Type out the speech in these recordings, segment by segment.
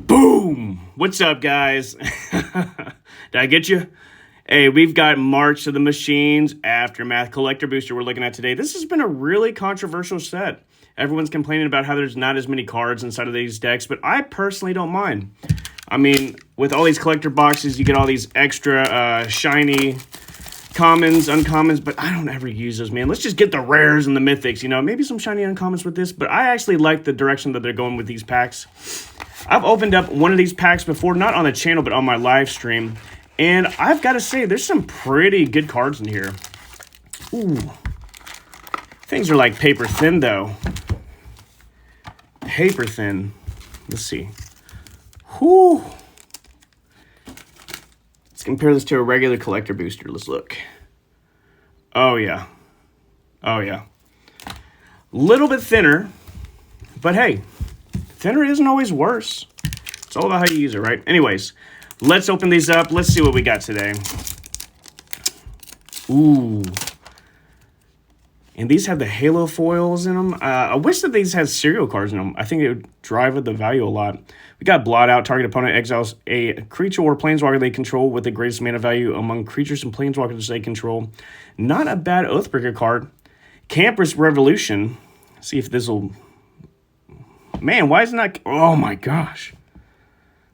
Boom! What's up, guys? Did I get you? Hey, we've got March of the Machines Aftermath Collector Booster we're looking at today. This has been a really controversial set. Everyone's complaining about how there's not as many cards inside of these decks, but I personally don't mind. I mean, with all these collector boxes, you get all these extra shiny commons, uncommons, but I don't ever use those, man. Let's just get the rares and the mythics, you know, maybe some shiny uncommons with this, but I actually like the direction that they're going with these packs. I've opened up one of these packs before, not on the channel, but on my live stream, and I've got to say, there's some pretty good cards in here. Ooh. Things are like paper thin, though. Paper thin. Let's see. Whew. Let's compare this to a regular collector booster. Let's look. Oh, yeah. Oh, yeah. Little bit thinner, but hey, thinner isn't always worse. It's all about how you use it, right? Anyways, let's open these up. Let's see what we got today. Ooh. And these have the halo foils in them. I wish that these had serial cards in them. I think it would drive up the value a lot. We got Blot Out. Target opponent exiles a creature or planeswalker they control with the greatest mana value among creatures and planeswalkers they control. Not a bad Oathbreaker card. Campus Revolution. See if this will... Man, why is it not... Oh my gosh.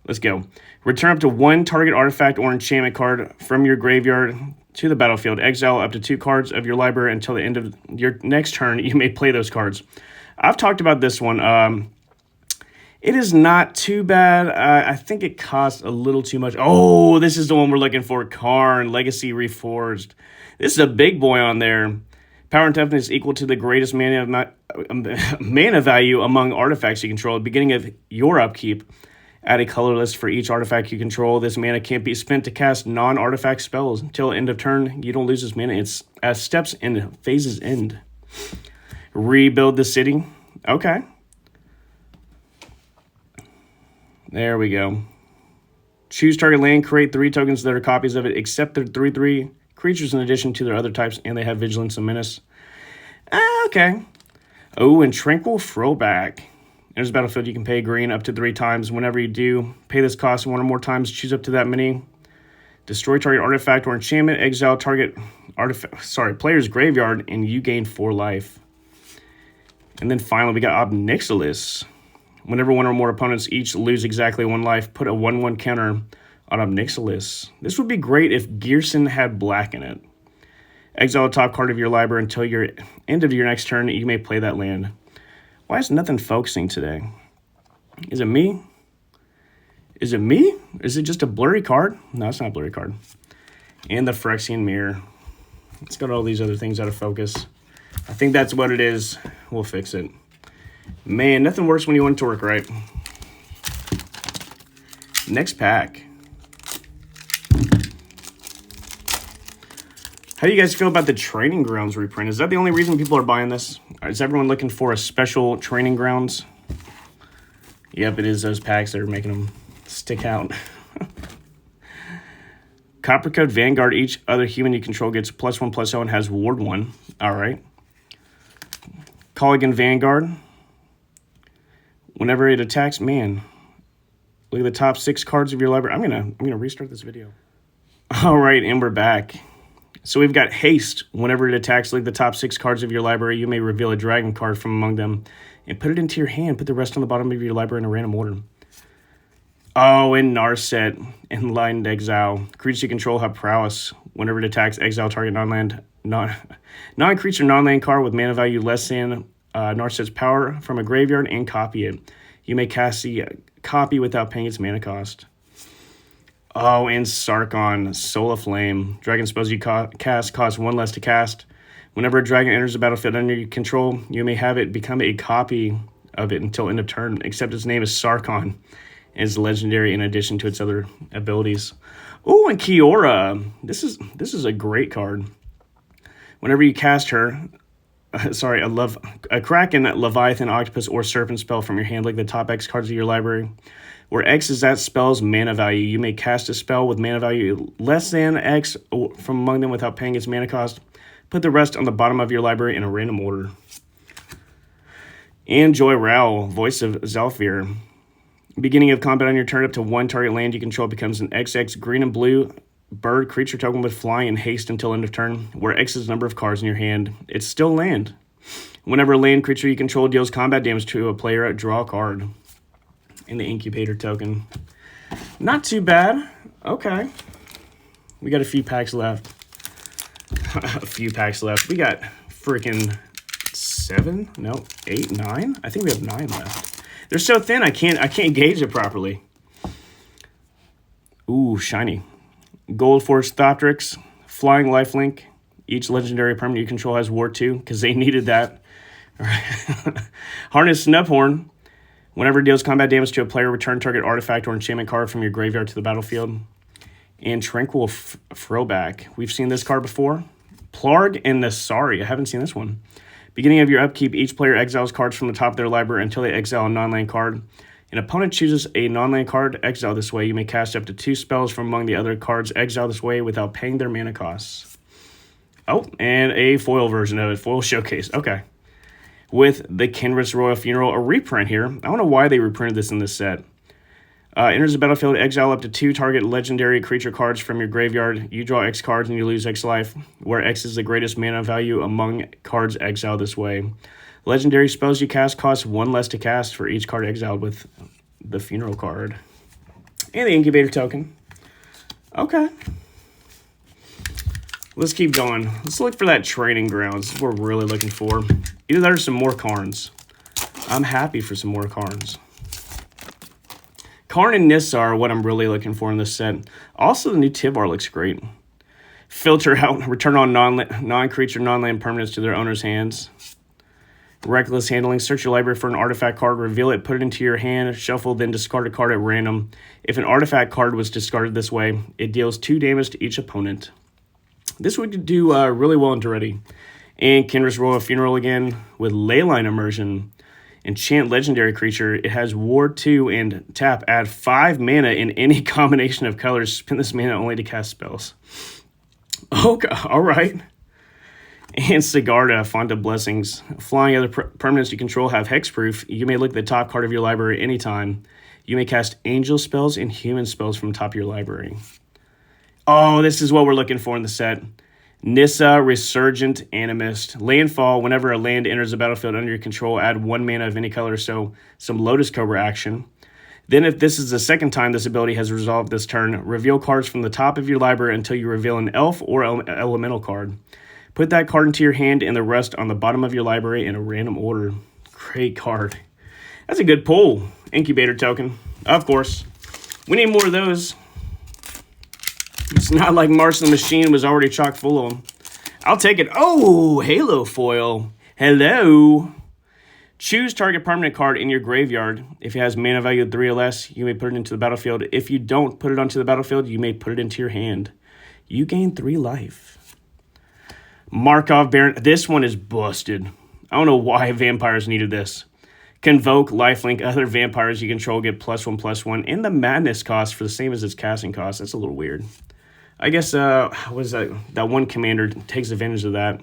Let's go. Return up to one target artifact or enchantment card from your graveyard to the battlefield. Exile up to 2 cards of your library until the end of your next turn. You may play those cards. I've talked about this one. It is not too bad. I think it costs a little too much. Oh, this is the one we're looking for. Karn, Legacy Reforged. This is a big boy on there. Power and toughness equal to the greatest mana value among artifacts you control. At the beginning of your upkeep, add a color list for each artifact you control. This mana can't be spent to cast non-artifact spells. Until end of turn, you don't lose this mana. It's as steps and phases end. Rebuild the city. Okay. There we go. Choose target land, create 3 tokens that are copies of it, except they're 3/3 creatures in addition to their other types, and they have Vigilance and Menace. Okay. Oh, and Tranquil Throwback. There's a battlefield you can pay green up to 3 times. Whenever you do, pay this cost 1 or more times. Choose up to that many. Destroy target artifact or enchantment. Exile target player's graveyard, and you gain 4 life. And then finally, we got Obnixilis. Whenever 1 or more opponents each lose exactly 1 life, put a 1/1 counter on Obnixilis. This would be great if Gearson had black in it. Exile a top card of your library until your end of your next turn. You may play that land. Why is nothing focusing today? Is it me? Is it me? Is it just a blurry card? No, it's not a blurry card. And the Phyrexian Mirror. It's got all these other things out of focus. I think that's what it is. We'll fix it. Man, nothing works when you want it to work right. Next pack. How do you guys feel about the Training Grounds reprint? Is that the only reason people are buying this? Is everyone looking for a special Training Grounds? Yep, it is those packs that are making them stick out. Copper Code Vanguard. Each other human you control gets +1/+0 and has Ward 1. All right. Colligan Vanguard. Whenever it attacks, man, look at the top 6 cards of your library. I'm gonna restart this video. All right, and we're back. So we've got Haste. Whenever it attacks, look at the top 6 cards of your library. You may reveal a dragon card from among them and put it into your hand. Put the rest on the bottom of your library in a random order. Oh, and Narset, Enlightened Exile. Creatures you control have prowess. Whenever it attacks, exile target non-creature, non-land card with mana value less than Narset's power from a graveyard and copy it. You may cast the copy without paying its mana cost. Oh, and Sarkon, Soul of Flame. Dragon spells you cast cost 1 less to cast. Whenever a dragon enters the battlefield under your control, you may have it become a copy of it until end of turn, except its name is Sarkon and is legendary in addition to its other abilities. Oh, and Kiora. This is a great card. Whenever you cast her, a Kraken, Leviathan, Octopus, or Serpent spell from your hand, like the top X cards of your library, where X is that spell's mana value. You may cast a spell with mana value less than X from among them without paying its mana cost. Put the rest on the bottom of your library in a random order. And Joy Rao, Voice of Zhalfir. Beginning of combat on your turn, up to one target land you control becomes an XX green and blue bird creature token with flying and haste until end of turn, where X is the number of cards in your hand. It's still land. Whenever a land creature you control deals combat damage to a player, draw a card. And the incubator token. Not too bad. Okay. We got a few packs left. A few packs left. We got freaking 7? No, 8, 9? I think we have 9 left. They're so thin I can't gauge it properly. Ooh, shiny. Gold Force Thoptrix, Flying Lifelink. Each legendary permanent you control has War 2, because they needed that. Harness Snubhorn. Whenever it deals combat damage to a player, return target artifact or enchantment card from your graveyard to the battlefield. And Tranquil Throwback. We've seen this card before. Plarg and Nasari. I haven't seen this one. Beginning of your upkeep, each player exiles cards from the top of their library until they exile a non-land card. An opponent chooses a non-land card, exile this way. You may cast up to 2 spells from among the other cards exiled this way without paying their mana costs. Oh, and a foil version of it. Foil showcase. Okay. With the Kenris Royal Funeral, a reprint here. I don't know why they reprinted this in this set. Enters the battlefield, exile up to 2 target legendary creature cards from your graveyard. You draw X cards and you lose X life, where X is the greatest mana value among cards exiled this way. Legendary spells you cast cost 1 less to cast for each card exiled with the funeral card. And the incubator token. Okay. Let's keep going. Let's look for that training grounds. This is what we're really looking for. Either that or some more Karns. I'm happy for some more Karns. Karn and Nissa are what I'm really looking for in this set. Also, the new Tivar looks great. Filter out, return on non-creature, non-land permanents to their owner's hands. Reckless handling, search your library for an artifact card, reveal it, put it into your hand, shuffle, then discard a card at random. If an artifact card was discarded this way, it deals 2 damage to each opponent. This would do really well in Duretti. And Kenris Royal Funeral again with Leyline Immersion. Enchant legendary creature. It has Ward 2 and tap. Add 5 mana in any combination of colors. Spend this mana only to cast spells. Okay, alright. And Sigarda, Font of Blessings. Flying other permanents you control have hexproof. You may look at the top card of your library anytime. You may cast angel spells and human spells from the top of your library. Oh, this is what we're looking for in the set. Nissa, Resurgent Animist. Landfall, whenever a land enters the battlefield under your control, add 1 mana of any color, so some Lotus Cobra action. Then if this is the second time this ability has resolved this turn, reveal cards from the top of your library until you reveal an elf or elemental card. Put that card into your hand and the rest on the bottom of your library in a random order. Great card. That's a good pull. Incubator token. Of course. We need more of those. It's not like Mars the Machine was already chock full of them. I'll take it. Oh, Halo foil. Hello. Choose target permanent card in your graveyard. If it has mana value of 3 or less, you may put it into the battlefield. If you don't put it onto the battlefield, you may put it into your hand. You gain 3 life. Markov Baron. This one is busted. I don't know why vampires needed this. Convoke, lifelink. Other vampires you control get +1/+1. And the madness cost for the same as its casting cost. That's a little weird. I guess, what is that? That one commander takes advantage of that.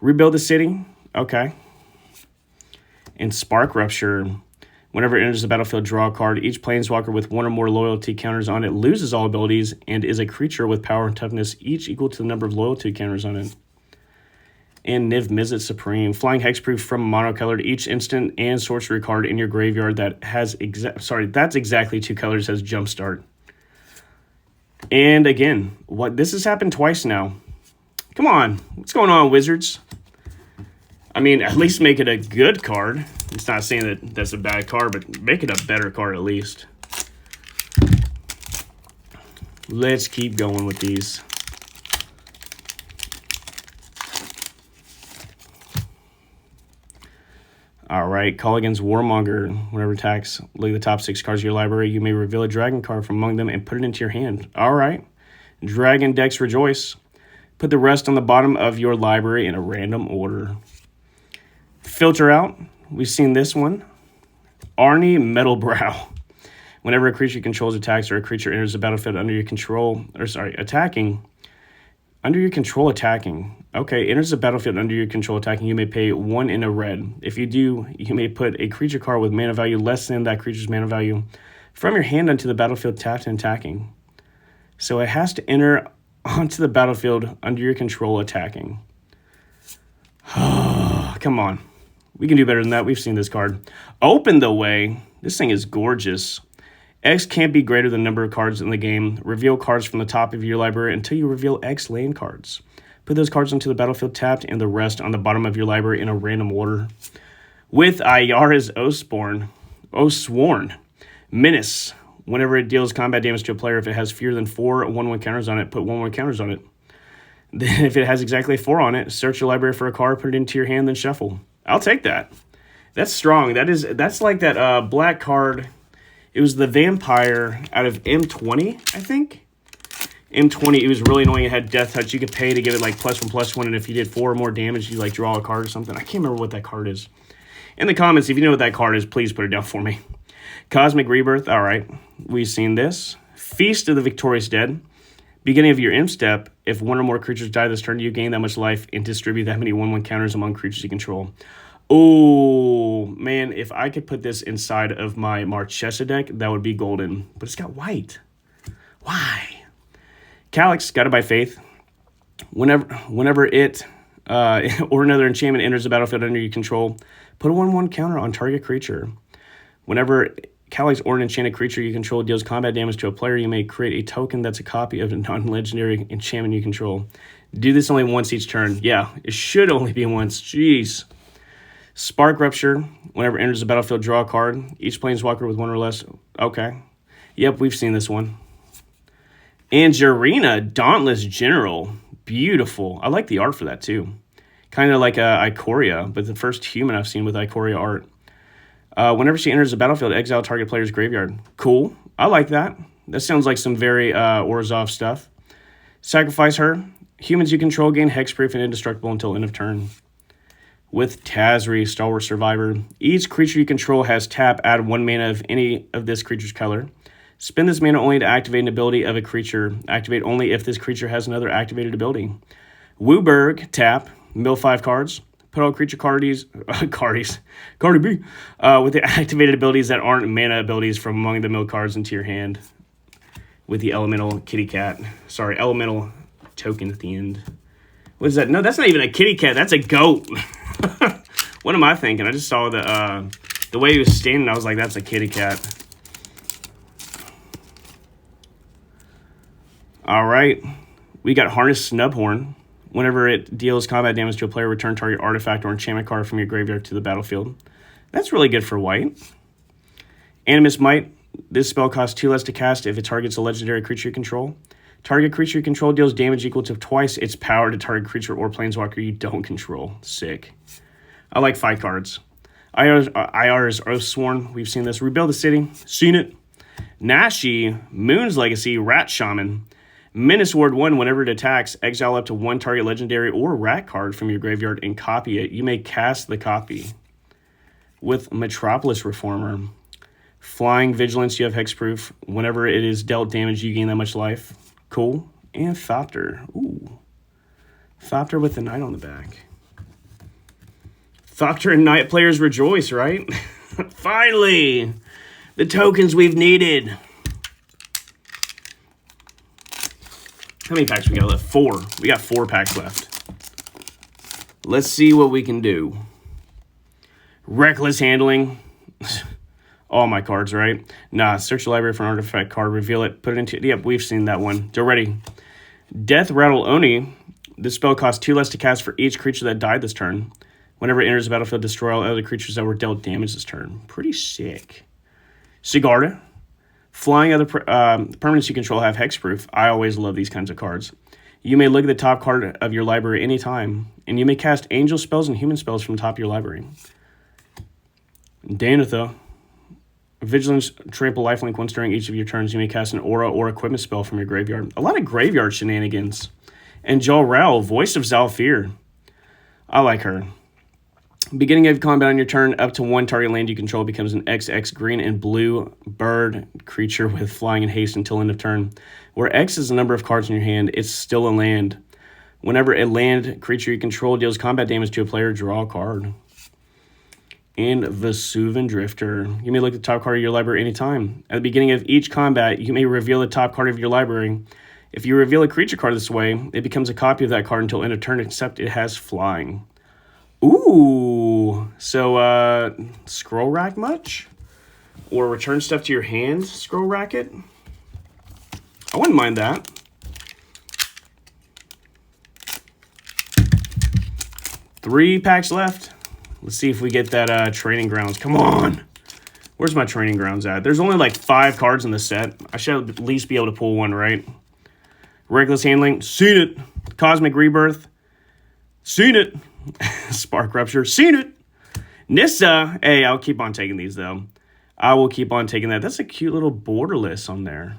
Rebuild the city. Okay. And Spark Rupture. Whenever it enters the battlefield, draw a card. Each planeswalker with 1 or more loyalty counters on it loses all abilities and is a creature with power and toughness, each equal to the number of loyalty counters on it. And Niv Mizzet Supreme. Flying hexproof from monocolored. Each instant and sorcery card in your graveyard that has that's exactly 2 colors has Jumpstart. And again, this has happened twice now. Come on. What's going on, Wizards? I mean, at least make it a good card. It's not saying that that's a bad card, but make it a better card at least. Let's keep going with these. All right, Colligan's Warmonger. Whenever it attacks, look at the top 6 cards of your library. You may reveal a dragon card from among them and put it into your hand. All right. Dragon Dex Rejoice. Put the rest on the bottom of your library in a random order. Filter out. We've seen this one. Arnie Metalbrow. Whenever a creature controls attacks or a creature enters the battlefield under your control, attacking, Under your control attacking. Okay, enters the battlefield under your control attacking. You may pay 1 in a red. If you do, you may put a creature card with mana value less than that creature's mana value from your hand onto the battlefield tapped and attacking. So it has to enter onto the battlefield under your control attacking. Come on. We can do better than that. We've seen this card. Open the Way. This thing is gorgeous. X can't be greater than the number of cards in the game. Reveal cards from the top of your library until you reveal X land cards. Put those cards onto the battlefield tapped and the rest on the bottom of your library in a random order. With Ayara's Oathsworn. Menace. Whenever it deals combat damage to a player, if it has fewer than 4 1/1 counters on it, put 1/1 counters on it. Then if it has exactly 4 on it, search your library for a card, put it into your hand, then shuffle. I'll take that. That's strong. That's like that black card. It was the vampire out of M20, I think. M20, it was really annoying. It had Death Touch. You could pay to give it like +1/+1, and if you did 4 or more damage, you like draw a card or something. I can't remember what that card is. In the comments, if you know what that card is, please put it down for me. Cosmic Rebirth. All right, we've seen this. Feast of the Victorious Dead. Beginning of your end step, if 1 or more creatures die this turn, you gain that much life and distribute that many 1/1 counters among creatures you control. Oh, man, if I could put this inside of my Marchesa deck, that would be golden. But it's got white. Why? Calyx, Guided by Faith. Whenever it or another enchantment enters the battlefield under your control, put a 1/1 counter on target creature. Whenever Calyx or an enchanted creature you control deals combat damage to a player, you may create a token that's a copy of a non-legendary enchantment you control. Do this only once each turn. Yeah, it should only be once. Jeez. Spark Rupture. Whenever it enters the battlefield, draw a card. Each planeswalker with 1 or less. Okay. Yep, we've seen this one. Angelina, Dauntless General. Beautiful. I like the art for that, too. Kind of like Ikoria, but the first human I've seen with Ikoria art. Whenever she enters the battlefield, exile target player's graveyard. Cool. I like that. That sounds like some very Orzhov stuff. Sacrifice her. Humans you control gain hexproof and indestructible until end of turn. With Tazri, Stalwart Survivor. Each creature you control has tap. Add 1 mana of any of this creature's color. Spend this mana only to activate an ability of a creature. Activate only if this creature has another activated ability. Wooburg, tap. Mill 5 cards. Put all creature Cardi B, with the activated abilities that aren't mana abilities from among the mill cards into your hand. With the elemental elemental token at the end. What is that? No, that's not even a kitty cat. That's a goat. What am I thinking? I just saw the way he was standing. I was like, that's a kitty cat. All right. We got Harness Snubhorn. Whenever it deals combat damage to a player, return target artifact or enchantment card from your graveyard to the battlefield. That's really good for white. Animus Might. This spell costs 2 less to cast if it targets a legendary creature you control. Target creature you control deals damage equal to twice its power to target creature or planeswalker you don't control. Sick. I like 5 cards. IR's Oathsworn. We've seen this. Rebuild the City. Seen it. Nashi. Moon's Legacy. Rat Shaman. Menace Ward 1, whenever it attacks, exile up to 1 target legendary or rat card from your graveyard and copy it. You may cast the copy. With Metropolis Reformer. Flying Vigilance, you have hexproof. Whenever it is dealt damage, you gain that much life. Cool. And Thopter. Ooh. Thopter with the knight on the back. Thopter and knight players rejoice, right? Finally! The tokens we've needed. How many packs we got left? 4. We got 4 packs left. Let's see what we can do. Reckless Handling. All my cards, right? Nah, search the library for an artifact card, reveal it, put it into... Yep, we've seen that one. They're ready. Death Rattle Oni. This spell costs 2 less to cast for each creature that died this turn. Whenever it enters the battlefield, destroy all other creatures that were dealt damage this turn. Pretty sick. Sigarda. Flying other permanents you control have hexproof. I always love these kinds of cards. You may look at the top card of your library anytime, and you may cast angel spells and human spells from the top of your library. Danitha. Vigilance, trample lifelink once during each of your turns. You may cast an aura or equipment spell from your graveyard. A lot of graveyard shenanigans. And Jal Rao, Voice of Zalfir. I like her. Beginning of combat on your turn, up to 1 target land you control becomes an XX green and blue bird creature with flying and haste until end of turn. Where X is the number of cards in your hand, it's still a land. Whenever a land creature you control deals combat damage to a player, draw a card. And Vesuvan Drifter. You may look at the top card of your library anytime. At the beginning of each combat, you may reveal the top card of your library. If you reveal a creature card this way, it becomes a copy of that card until end of turn, except it has flying. Ooh. So, scroll rack much? Or return stuff to your hand, scroll racket? I wouldn't mind that. Three packs left. Let's see if we get that training grounds. Come on. Where's my training grounds at? There's only like 5 cards in the set. I should at least be able to pull one, right? Reckless Handling. Seen it. Cosmic Rebirth. Seen it. Spark Rupture. Seen it. Nissa. Hey, I'll keep on taking these, though. I will keep on taking that. That's a cute little borderless on there.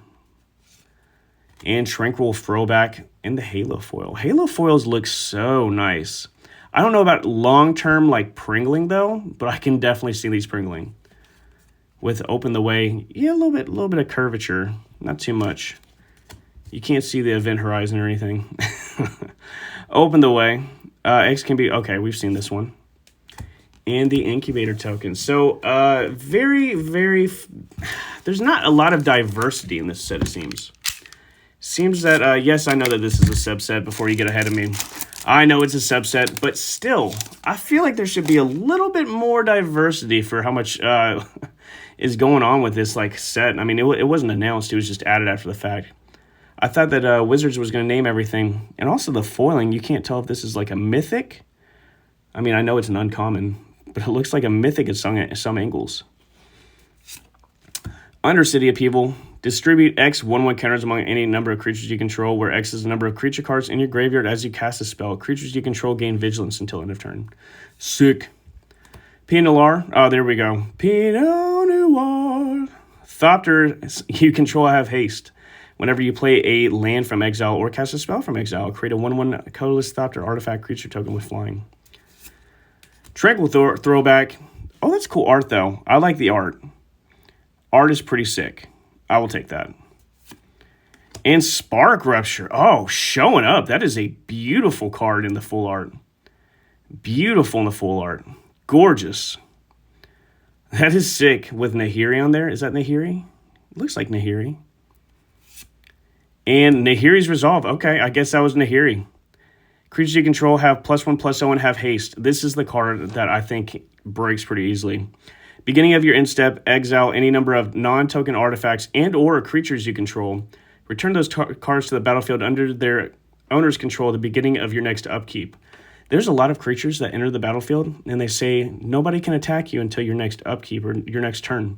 And Tranquil Throwback and the Halo Foil. Halo Foils look so nice. I don't know about long-term, like, pringling, though, but I can definitely see these pringling. With Open the Way, yeah, a little bit of curvature. Not too much. You can't see the event horizon or anything. Open the Way. X can be, okay, we've seen this one. And the Incubator token. So, there's not a lot of diversity in this set, it seems. Seems that, yes, I know that this is a subset before you get ahead of me. I know it's a subset, but still, I feel like there should be a little bit more diversity for how much is going on with this like set. I mean, it wasn't announced; it was just added after the fact. I thought that Wizards was going to name everything, and also the foiling. You can't tell if this is like a mythic. I mean, I know it's an uncommon, but it looks like a mythic at some angles. Undercity Upheaval. Distribute X 1/1 counters among any number of creatures you control, where X is the number of creature cards in your graveyard as you cast a spell. Creatures you control gain vigilance until end of turn. Sick. Pinot Noir. Oh, there we go. Pinot Noir. Thopter you control have haste. Whenever you play a land from exile or cast a spell from exile, create a 1/1 colorless Thopter artifact creature token with flying. Tranquil Throwback. Oh, that's cool art, though. I like the art. Art is pretty sick. I will take that. And Spark Rupture. Oh, showing up. That is a beautiful card in the full art. Beautiful in the full art. Gorgeous. That is sick with Nahiri on there. Is that Nahiri? It looks like Nahiri. And Nahiri's Resolve. Okay, I guess that was Nahiri. Creatures you control have +1/+0 and have haste. This is the card that I think breaks pretty easily. Beginning of your end step, exile any number of non-token artifacts and or creatures you control. Return those cards to the battlefield under their owner's control at the beginning of your next upkeep. There's a lot of creatures that enter the battlefield, and they say nobody can attack you until your next upkeep or your next turn.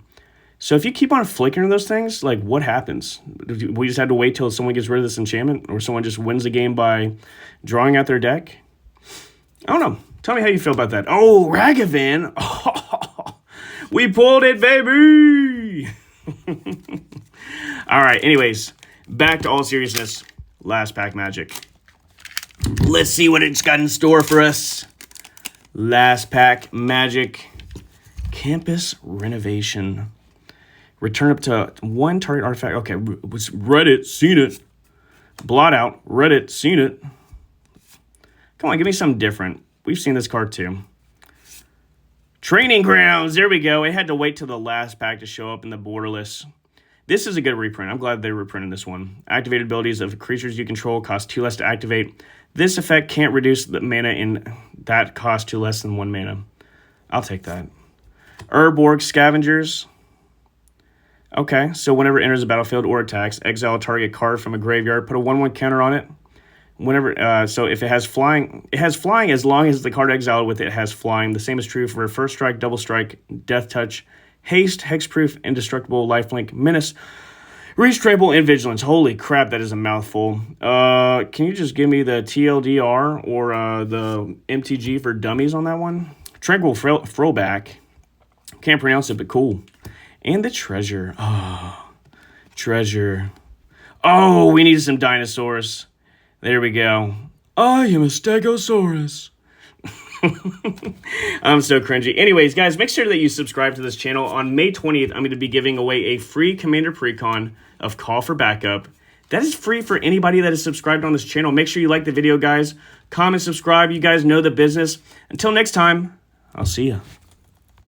So if you keep on flickering those things, like what happens? We just have to wait till someone gets rid of this enchantment, or someone just wins the game by drawing out their deck? I don't know. Tell me how you feel about that. Oh, Ragavan! Oh, we pulled it, baby! All right, anyways, back to all seriousness. Last pack magic. Let's see what it's got in store for us. Last pack magic. Campus renovation. Return up to one target artifact. Okay, read it, seen it. Blot out, read it, seen it. Come on, give me something different. We've seen this card too. Training Grounds, there we go. It had to wait till the last pack to show up in the borderless. This is a good reprint. I'm glad they reprinted this one. Activated abilities of creatures you control cost 2 less to activate. This effect can't reduce the mana in that cost to less than 1 mana. I'll take that. Urborg Scavengers. Okay, so whenever it enters the battlefield or attacks, exile a target card from a graveyard, put a 1/1 counter on it. Whenever, so if it has flying as long as the card exiled with it has flying. The same is true for first strike, double strike, death touch, haste, hexproof, indestructible, lifelink, menace, reach, trample, and vigilance. Holy crap, that is a mouthful. Can you just give me the TLDR or the MTG for dummies on that one? Tranquil Throwback. Can't pronounce it, but cool. And the treasure. Oh, treasure. Oh, we need some dinosaurs. There we go. I am a Stegosaurus. I'm so cringy. Anyways, guys, make sure that you subscribe to this channel. On May 20th, I'm going to be giving away a free Commander Precon of Call for Backup. That is free for anybody that is subscribed on this channel. Make sure you like the video, guys. Comment, subscribe. You guys know the business. Until next time, I'll see you.